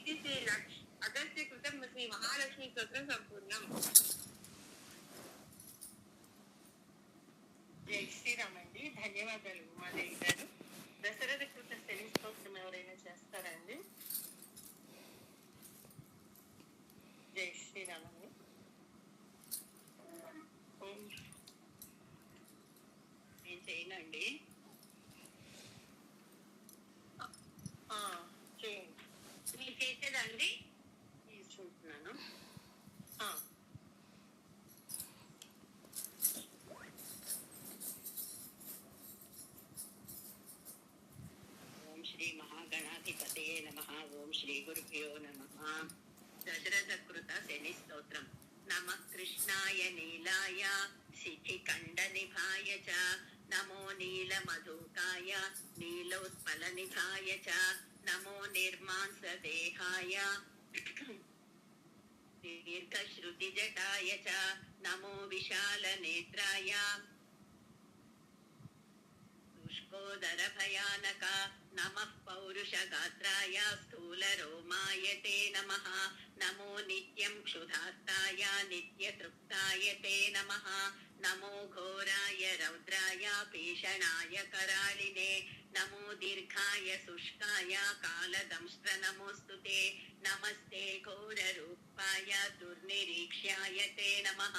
ఇది శ్రీ అగస్త్య కృతం శ్రీ మహాలక్ష్మి స్తోత్రం సంపూర్ణం. జై శ్రీరామ్ అండి. ధన్యవాదాలు ఉమాదేవి గారు. దశరథ కృత శని స్తోత్రం ఎవరైనా చేస్తారండి? జై శ్రీరామ్ అండి. నేను చేయనండి. చేయండి. మీరు చేసేదండి తీసుకుంటున్నాను. ఓం శ్రీ మహాగణాధిపతే నమః. ఓం శ్రీ గురుభ్యో నమః. దశరథ కృత శని స్తోత్రం. నమః కృష్ణాయ నీలాయ శిఖిఖండ నిభాయ చ నమో నీలమధుకాయ నీలోత్పల నిభాయ చ నమో నిర్మాంస దేహాయ దీర్ఘశ్రుతి జటాయ చ నమో విశాల నేత్రాయ शुष्कोदर भयानक नमः पौरुष गात्राय स्थूल रोमाय ते नमः. नमो नित्यं क्षुधार्ताय नित्यतृप्ताय ते नमः. नमो घोराय रौद्राय भीषणाय करालिने नमो दीर्घाय शुष्काय कालदंष्ट्र नमोऽस्तु ते. नमस्ते घोररूपाय दुर्निरीक्ष्याय ते नमः.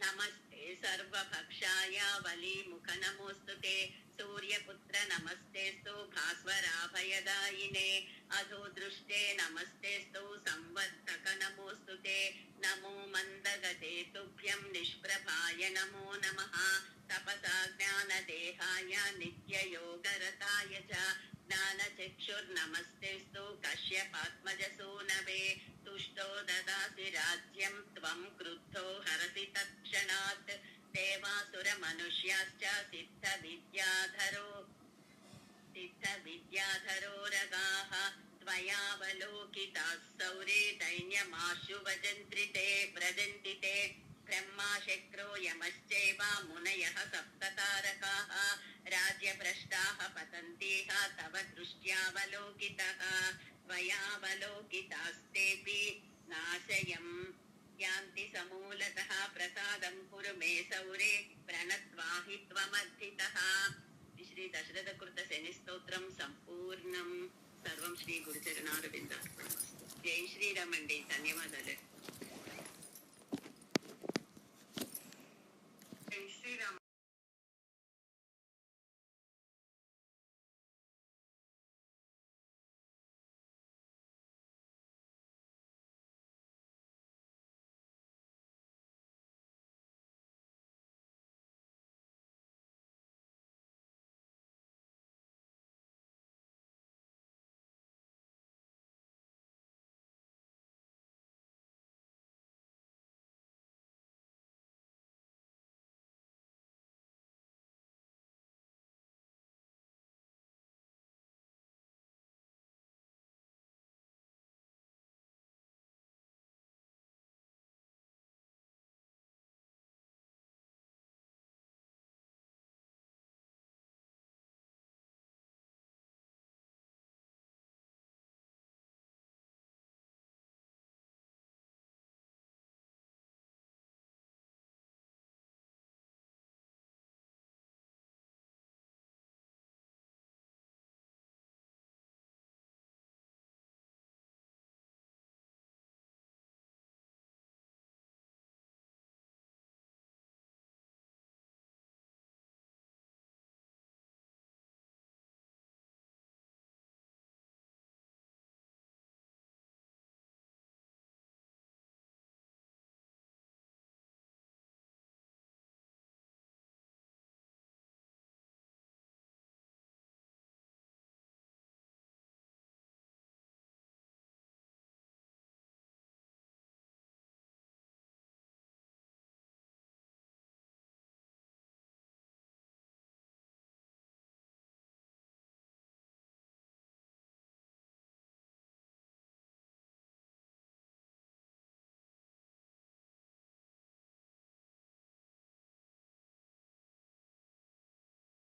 नमस्ते सर्वभक्षाय वलीमुख नमोऽस्तु ते. सूर्यपुत्र नमस्तेस्तु भास्वराभयदायिने अधो दृष्टे नमस्तेस्तु संवर्तक नमोऽस्तु ते. नमो मन्दगते तुभ्यं निष्प्रभाय नमो नमः. तपसा ज्ञानदेहाय नित्ययोगरताय च ज्ञानचक्षुर्नमस्तेस्तु कश्यपात्मजसूनवे. तुष्टो ददासि राज्यं त्वं क्रुद्धो हरसि तत्क्षणात्. देवासुरमनुष्याश्च सिद्धविद्याधरो रगाः त्वयावलोकिताः सौरे दैन्यमाशु व्रजन्ति ते. ब्रह्मा शक्रो यमश्चैव मुनयः सप्ततारकाः राज्यभ्रष्टाः पतन्तीह तव दृष्ट्यावलोकितः. त्वयावलोकितास्तेऽपि नाशयम् यान्ति समूलतः. प्रसादं कुरु मे सौरे प्रणत्वाहि त्वमर्थितः. श्री दशरथ कृत शनि स्तोत्रं సంపూర్ణం. సర్వం శ్రీ గురుచరణారవిందార్పణమస్తు. జై శ్రీరామ్ అండి. ధన్యవాదాలు.